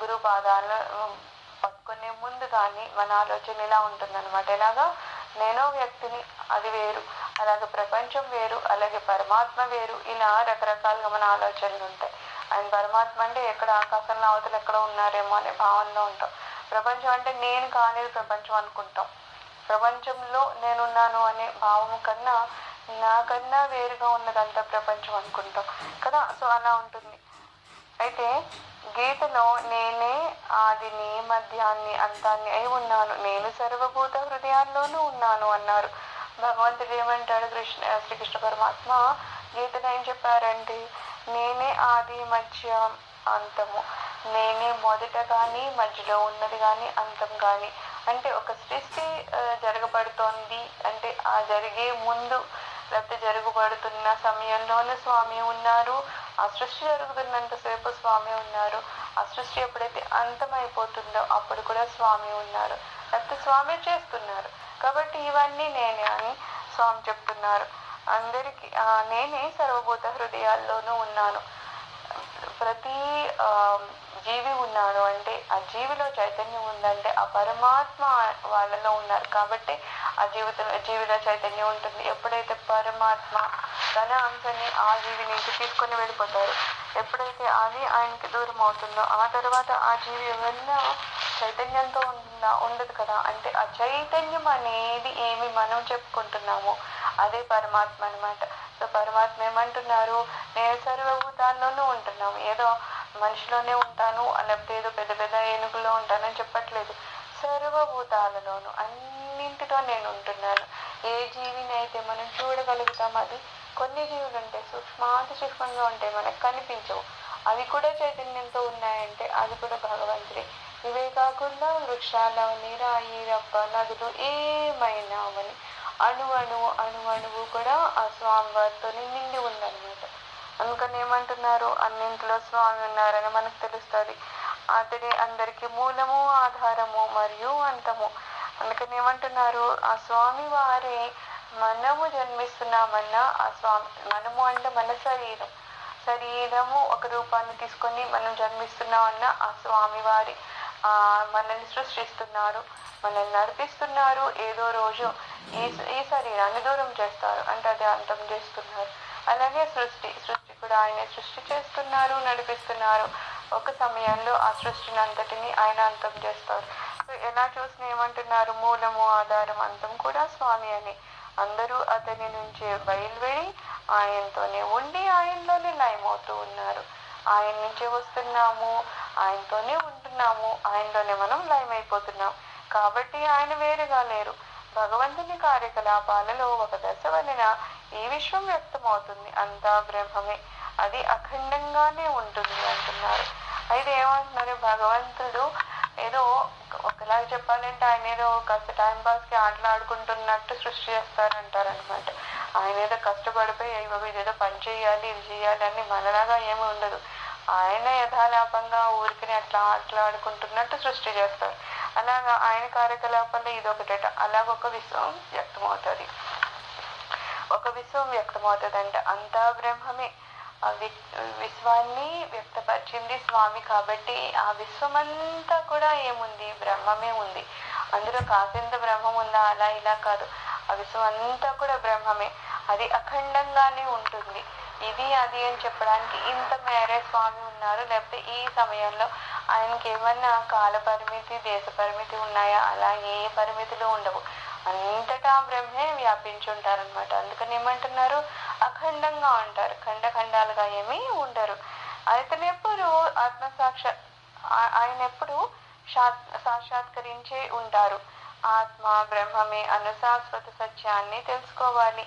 గురు పాదాలను పట్టుకునే ముందు కానీ మన ఆలోచన ఇలా ఉంటుందన్నమాట. ఎలాగా నేనో వ్యక్తిని, అది వేరు, అలాగే ప్రపంచం వేరు, అలాగే పరమాత్మ వేరు, ఇలా రకరకాలుగా మన ఆలోచనలు ఉంటాయి. ఆయన పరమాత్మ అంటే ఎక్కడ ఆకాశంలో అవతలు ఎక్కడ ఉన్నారేమో అనే భావనలో ఉంటాం. ప్రపంచం అంటే నేను కానేది ప్రపంచం అనుకుంటాం. ప్రపంచంలో నేనున్నాను అనే భావము కన్నా నాకన్నా వేరుగా ఉన్నదంతా ప్రపంచం అనుకుంటాం కదా. సో అలా ఉంటుంది. అయితే గీతలో నేనే ఆదిని మధ్యాన్ని అంతాన్ని అయి ఉన్నాను, నేను సర్వభూత హృదయాల్లోనూ ఉన్నాను అన్నారు. భగవంతుడు ఏమంటాడు? శ్రీకృష్ణ పరమాత్మ గీతలో ఏం చెప్పారంటే, నేనే ఆది మధ్య అంతము, నేనే మొదట కానీ మధ్యలో ఉన్నది కానీ అంతం కానీ. అంటే ఒక సృష్టి జరగబడుతోంది అంటే ఆ జరిగే ముందు లేకపోతే జరగబడుతున్న సమయంలోనే స్వామి ఉన్నారు. ఆ సృష్టి జరుగుతున్నంతసేపు స్వామి ఉన్నారు. ఆ సృష్టి ఎప్పుడైతే అంతమైపోతుందో అప్పుడు కూడా స్వామి ఉన్నారు, లేకపోతే స్వామి చేస్తున్నారు. కాబట్టి ఇవన్నీ నేనే అని స్వామి చెప్తున్నారు. అందరికీ నేనే సర్వభూత హృదయాల్లోనూ ఉన్నాను. ప్రతి జీవి ఉన్నాడు అంటే ఆ జీవిలో చైతన్యం ఉందంటే ఆ పరమాత్మ వాళ్ళలో ఉన్నారు. కాబట్టి ఆ జీవిలో చైతన్యం ఉంటుంది. ఎప్పుడైతే పరమాత్మ తన అంశాన్ని ఆ జీవి నుంచి తీసుకొని వెళ్ళిపోతారు, ఎప్పుడైతే అది ఆయనకి దూరం అవుతుందో ఆ తర్వాత ఆ జీవి ఏమన్నా చైతన్యంతో ఉండదు కదా. అంటే ఆ చైతన్యం అనేది ఏమి మనం చెప్పుకుంటున్నామో అదే పరమాత్మ అనమాట. సో పరమాత్మ ఏమంటున్నారు? నేను సర్వభూతాల్లోనూ ఉంటున్నాము. ఏదో మనిషిలోనే ఉంటాను లేకపోతే ఏదో పెద్ద పెద్ద ఏనుగులో ఉంటానని చెప్పట్లేదు. సర్వభూతాలలోనూ అన్నింటితో నేను ఉంటున్నాను. ఏ జీవిని అయితే మనం చూడగలుగుతాం, అది కొన్ని జీవులు ఉంటాయి సూక్ష్మాతి సూక్ష్మంగా ఉంటాయి, మనకు కనిపించవు, అవి కూడా చైతన్యంతో ఉన్నాయంటే అది కూడా భగవంతుడే. ఇవే కాకుండా వృక్షాలవని, రాయి రప్ప, నదులు ఏమైనా అవని అణువణువు కూడా ఆ స్వామి వారితో నిండి ఉందన్నమాట. అందుకని ఏమంటున్నారు? అన్నింటిలో స్వామి ఉన్నారని మనకు తెలుస్తుంది. అతడే అందరికి మూలము, ఆధారము మరియు అంతము. అందుకని ఏమంటున్నారు? ఆ స్వామి వారే మనము జన్మిస్తున్నామన్నా ఆ స్వామి, మనము అంటే మన శరీరము ఒక రూపాన్ని తీసుకొని మనం జన్మిస్తున్నామన్నా ఆ స్వామి వారి మనల్ని సృష్టిస్తున్నారు, మనల్ని నడిపిస్తున్నారు. ఏదో రోజు ఈ శరీరాన్ని దూరం చేస్తారు అంటే అది అంతం చేస్తున్నారు. అలాగే సృష్టి కూడా ఆయనే సృష్టి చేస్తున్నారు, నడిపిస్తున్నారు. ఒక సమయంలో ఆ సృష్టిని అంతటిని ఆయన అంతం చేస్తారు. సో ఎలా చూసినా ఏమంటున్నారు? మూలము, ఆధారం, అంతం కూడా స్వామి అని. అందరూ అతని నుంచే బయలువెడి ఆయనతోనే ఉండి ఆయనలోనే లయమవుతూ ఉన్నారు. ఆయన నుంచే వస్తున్నాము, ఆయనతోనే ఉంటున్నాము, ఆయనలోనే మనం లయమైపోతున్నాం. కాబట్టి ఆయన వేరుగా లేరు. భగవంతుని కార్యకలాపాలలో ఒక దశ వలన ఈ విశ్వం వ్యక్తమవుతుంది. అంతా బ్రహ్మమే, అది అఖండంగానే ఉంటుంది అంటున్నారు. అయితే ఏమంటున్నారు? భగవంతుడు ఏదో ఒకలాగా చెప్పాలంటే ఆయన ఏదో కాస్త టైం పాస్ కి ఆటలాడుకుంటున్నట్టు సృష్టి చేస్తారంటారనమాట. ఆయన ఏదో కష్టపడిపోయి ఇదేదో పని చేయాలి ఇది చేయాలి అని మనలాగా ఏమి ఉండదు. ఆయన యథాలాపంగా ఊరికి అట్లా ఆటలాడుకుంటున్నట్టు సృష్టి చేస్తారు. అలాగా ఆయన కార్యకలాపాల్లో ఇదొకటట. అలాగ ఒక విశ్వం వ్యక్తమవుతుంది. అంటే అంతా బ్రహ్మమే. ఆ విశ్వాన్ని వ్యక్తపరిచింది స్వామి. కాబట్టి ఆ విశ్వమంతా కూడా ఏముంది? బ్రహ్మమే ఉంది. అందులో కాసింత బ్రహ్మం ఉందా? అలా ఇలా కాదు. ఆ విశ్వం అంతా కూడా బ్రహ్మమే, అది అఖండంగానే ఉంటుంది. ఇది అది అని చెప్పడానికి ఇంత మేరే స్వామి ఉన్నారు. లేకపోతే ఈ సమయంలో ఆయనకి ఏమన్నా కాల పరిమితి, దేశ పరిమితి ఉన్నాయా? అలా ఏ పరిమితులు ఉండవు. అంతటా బ్రహ్మే వ్యాపించి ఉంటారనమాట. అందుకని ఏమంటున్నారు? అఖండంగా ఉంటారు, ఖండాలుగా ఏమీ ఉండరు. అతను ఎప్పుడు ఆయన ఎప్పుడు సాక్షాత్కరించే ఉంటారు. ఆత్మ బ్రహ్మమే అను శాశ్వత సత్యాన్ని తెలుసుకోవాలి.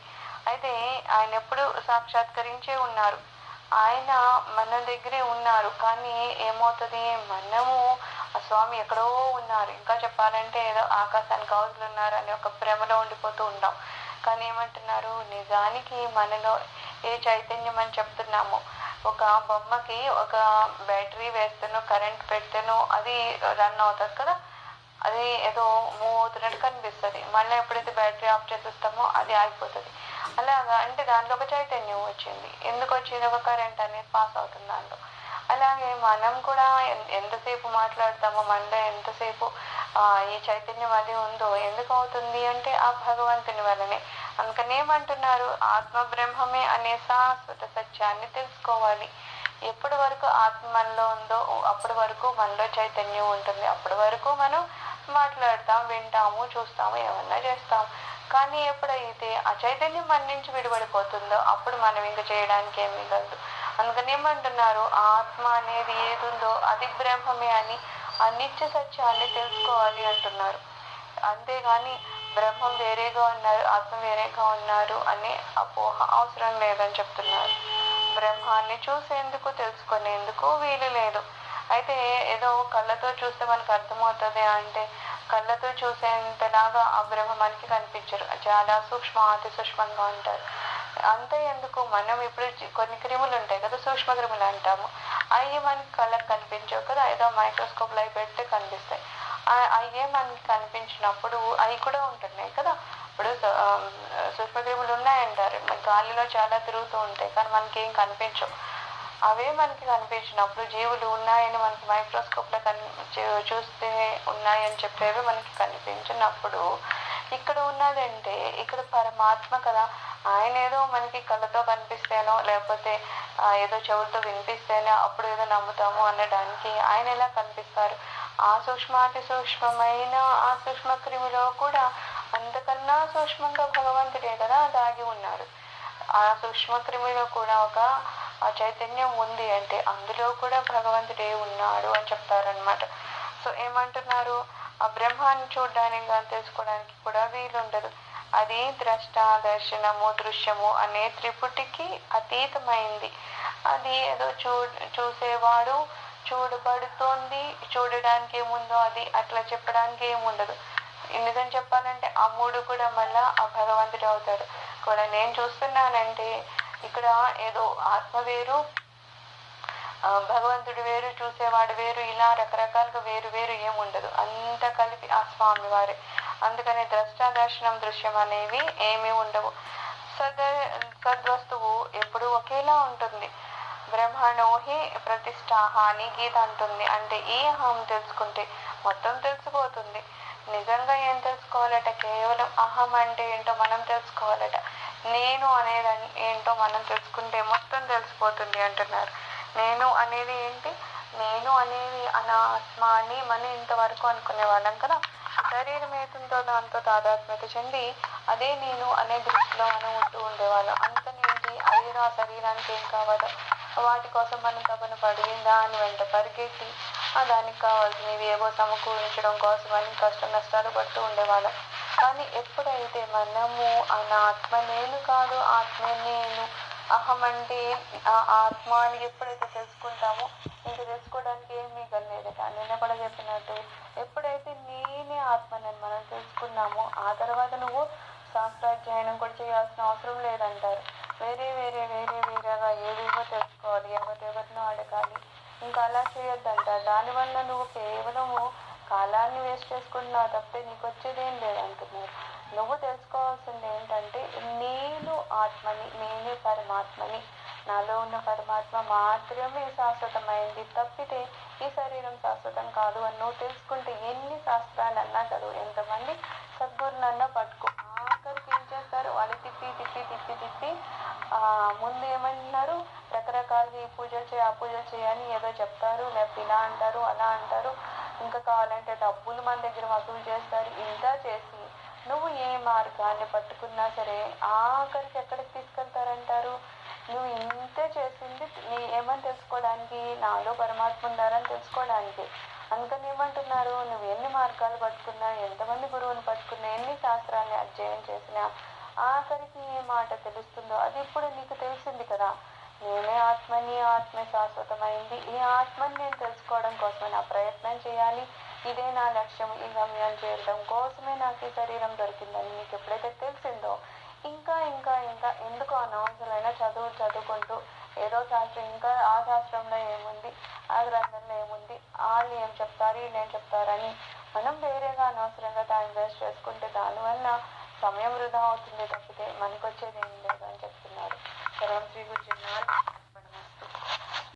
అయితే ఆయన ఎప్పుడు సాక్షాత్కరించే ఉన్నారు. ఆయన మన దగ్గరే ఉన్నారు. కానీ ఏమవుతుంది? మనము ఆ స్వామి ఎక్కడో ఉన్నారు, ఇంకా చెప్పాలంటే ఏదో ఆకాశానికి అవతలు ఉన్నారు అని ఒక భ్రమలో ఉండిపోతూ ఉంటాం. కానీ ఏమంటున్నారు? నిజానికి మనలో ఏ చైతన్యం అని చెప్తున్నాము. ఒక బొమ్మకి ఒక బ్యాటరీ వేస్తేనో కరెంట్ పెడితేనో అది రన్ అవుతుంది కదా, అది ఏదో మూవ్ అవుతున్నట్టు కనిపిస్తుంది. మళ్ళీ ఎప్పుడైతే బ్యాటరీ ఆఫ్ చేసేస్తామో అది ఆగిపోతుంది. అలాగా అంటే దాంట్లో ఒక చైతన్యం వచ్చింది. ఎందుకు వచ్చింది? ఒక కరెంట్ అనేది పాస్ అవుతుంది దాంట్లో. అలాగే మనం కూడా ఎంతసేపు మాట్లాడతామో, మనలో ఎంతసేపు ఈ చైతన్యం అది ఉందో ఎందుకు అవుతుంది అంటే ఆ భగవంతుని వలనే. అందుకని ఏమంటున్నారు, ఆత్మ బ్రహ్మమే అనే శాశ్వత సత్యాన్ని తెలుసుకోవాలి. ఎప్పటి వరకు ఆత్మ మనలో ఉందో అప్పటి వరకు మనలో చైతన్యం ఉంటుంది. అప్పటి వరకు మనం మాట్లాడతాం, వింటాము, చూస్తాము, ఏమన్నా చేస్తాం. కానీ ఎప్పుడైతే ఆ చైతన్యం మన నుంచి విడిపడిపోతుందో అప్పుడు మనం ఇంకా చేయడానికి ఏమీ మిగలదు. అందుకని ఏమంటున్నారు, ఆత్మ అనేది ఏది ఉందో అది బ్రహ్మమే అని ఆ నిత్య సత్యాన్ని తెలుసుకోవాలి అంటున్నారు. అంతేగాని బ్రహ్మం వేరేగా ఉన్నారు, ఆత్మ వేరేగా ఉన్నారు అనే అపోహ అవసరం లేదని చెప్తున్నారు. బ్రహ్మాన్ని చూసేందుకు, తెలుసుకునేందుకు వీలు లేదు. అయితే ఏదో కళ్ళతో చూస్తే మనకు అర్థమవుతుంది అంటే కళ్ళతో చూసేంతలాగా ఆ బ్రహ్మ మనకి కనిపించరు. చాలా సూక్ష్మ, అతి సూక్ష్మంగా ఉంటారు. అంతే ఎందుకు, మనం ఇప్పుడు కొన్ని క్రిములు ఉంటాయి కదా, సూక్ష్మ క్రిములు అంటాము. అవి మనకి కళ్ళకి కనిపించవు కదా, ఏదో మైక్రోస్కోప్ లో పెడితే కనిపిస్తాయి. అవి మనకి కనిపించినప్పుడు అవి కూడా ఉంటున్నాయి కదా. ఇప్పుడు సూక్ష్మ క్రిములు ఉన్నాయంటారు, గాలిలో చాలా తిరుగుతూ ఉంటాయి కానీ మనకి ఏం కనిపించవు. అవే మనకి కనిపించినప్పుడు జీవులు ఉన్నాయని మనకి మైక్రోస్కోప్ లో చూస్తే ఉన్నాయని చెప్పేవి మనకి కనిపించినప్పుడు ఇక్కడ ఉన్నదంటే ఇక్కడ పరమాత్మ కదా. ఆయన ఏదో మనకి కళ్ళతో కనిపిస్తేనో లేకపోతే ఏదో చెవులతో వినిపిస్తేనే అప్పుడు ఏదో నమ్ముతాము అనడానికి ఆయన ఎలా కనిపిస్తారు? ఆ సూక్ష్మాతి సూక్ష్మమైన ఆ సూక్ష్మ క్రిమిలో కూడా అంతకన్నా సూక్ష్మంగా భగవంతుడే కదా దాగి ఉన్నారు. ఆ సూక్ష్మ క్రిమిలో కూడా ఒక చైతన్యం ఉంది అంటే అందులో కూడా భగవంతుడే ఉన్నాడు అని చెప్తారనమాట. సో ఏమంటున్నారు, ఆ బ్రహ్మాన్ని చూడడానికి కానీ తెలుసుకోవడానికి కూడా వీలుండదు. అది ద్రష్ట, దర్శనము, దృశ్యము అనే త్రిపుటికి అతీతమైంది. అది ఏదో చూసేవాడు, చూడబడుతోంది, చూడడానికి ఏముందో అది అట్లా చెప్పడానికి ఏముండదు. నిజం చెప్పాలంటే ఆ మూడు కూడా మళ్ళా ఆ భగవంతుడు అవుతాడు. కూడా నేను చూస్తున్నానంటే ఇక్కడ ఏదో ఆత్మ వేరు, భగవంతుడు వేరు, చూసేవాడు వేరు, ఇలా రకరకాలుగా వేరు వేరు ఏముండదు, అంత కలిపి ఆ స్వామి వారే. అందుకని ద్రష్ట, దర్శనం, దృశ్యం అనేవి ఏమీ ఉండవు. సద్వస్తువు ఎప్పుడు ఒకేలా ఉంటుంది. బ్రహ్మణోహి ప్రతిష్టాహ అని గీత అంటుంది. అంటే ఈ అహం తెలుసుకుంటే మొత్తం తెలిసిపోతుంది. నిజంగా ఏం తెలుసుకోవాలట, కేవలం అహం అంటే ఏంటో మనం తెలుసుకోవాలట. నేను అనేది ఏంటో మనం తెలుసుకుంటే మొత్తం తెలిసిపోతుంది అంటున్నారు. నేను అనేది ఏంటి, నేను అనేది అనాత్మ అని మనం ఇంతవరకు అనుకునే వాళ్ళం కదా. శరీరం ఏతుందో దాంతో తాదాత్మ్యత చెంది అదే నేను అనే దృష్టిలో మనం ఉంటూ ఉండేవాళ్ళం. అందుకనేంటి, అదే ఆ శరీరానికి ఏం కావాలో వాటి కోసం మనం తపన పడి దాని వెంట పరిగెత్తి దానికి కావాల్సినవి ఏవో సమకూర్చడం కోసమని కష్ట నష్టాలు పడుతూ ఉండేవాళ్ళం. కానీ ఎప్పుడైతే మనము ఆత్మ నేను కాదు, ఆత్మే నేను, అహం అంటే ఆ ఆత్మ అని ఎప్పుడైతే తెలుసుకుంటామో ఇంక తెలుసుకోవడానికి ఏం మిగలలేదట. నిన్న కూడా చెప్పినట్టు ఎప్పుడైతే నేనే ఆత్మనని మనం తెలుసుకున్నామో ఆ తర్వాత నువ్వు శాస్త్రాధ్యయనం కూడా చేయాల్సిన అవసరం లేదంటారు. వేరే వేరే వేరే వేరేగా ఏవేవో తెలుసుకోవాలి, ఎవరినో అడగాలి, ఇంకా అలా చేయొద్దంటారు. దానివల్ల నువ్వు కేవలము కాలాన్ని వేస్ట్ చేసుకుంటున్నావు తప్పే నీకు వచ్చేదేం లేదంటున్నారు. నువ్వు తెలుసుకోవాల్సింది ఏంటంటే నేను ఆత్మని, నేనే పరమాత్మని, నాలో ఉన్న పరమాత్మ మాత్రమే శాశ్వతమైంది తప్పితే ఈ శరీరం శాశ్వతం కాదు అని నువ్వు తెలుసుకుంటే ఎన్ని శాస్త్రాలన్నా చదువు, ఎంతమంది సద్గురులన్నా పట్టుకో, ఆఖరికి ఏం చేస్తారు, వాళ్ళు తిప్పి తిప్పి తిప్పి తిప్పి ముందు ఏమంటున్నారు, రకరకాలుగా ఈ పూజలు చేయి, ఆ పూజలు చేయని ఏదో చెప్తారు, లేకపోతే ఇలా అంటారు, అలా అంటారు, ఇంకా కావాలంటే డబ్బులు మన దగ్గర వసూలు చేస్తారు. ఇంకా చేసి నువ్వు ఏ మార్గాన్ని పట్టుకున్నా సరే ఆఖరికి ఎక్కడికి తీసుకెళ్తారంటారు, నువ్వు ఇంతే చేసింది నీ ఏమని తెలుసుకోవడానికి, నాలో పరమాత్మ ఉన్నారని తెలుసుకోవడానికి. అందుకని ఏమంటున్నారు, నువ్వు ఎన్ని మార్గాలు పట్టుకున్నా, ఎంతమంది గురువుని పట్టుకున్నా, ఎన్ని శాస్త్రాన్ని అధ్యయనం చేసినా ఆఖరికి ఏ మాట తెలుస్తుందో అది ఇప్పుడు నీకు తెలిసింది కదా. నేనే ఆత్మని, ఆత్మే శాశ్వతమైంది, ఈ ఆత్మని నేను తెలుసుకోవడం కోసమే నా ప్రయత్నం చేయాలి, ఇదే నా లక్ష్యం, ఈ గమ్యం చేరడం కోసమే నాకు ఈ శరీరం దొరికిందని నీకు ఎప్పుడైతే తెలిసిందో ఇంకా ఇంకా ఇంకా ఎందుకు అనవసరమైన చదువుకుంటూ ఏదో శాస్త్రం, ఇంకా ఆ శాస్త్రంలో ఏముంది, ఆ గ్రంథంలో ఏముంది, వాళ్ళు ఏం చెప్తారు, వీళ్ళు ఏం చెప్తారని మనం వేరేగా అనవసరంగా టైం వేస్ట్ చేసుకుంటే దానివల్ల సమయం వృధా అవుతుంది తప్పితే మనకు వచ్చేది ఏం లేదు అని చెప్తున్నారు. సర్వం శ్రీ గురుజీ.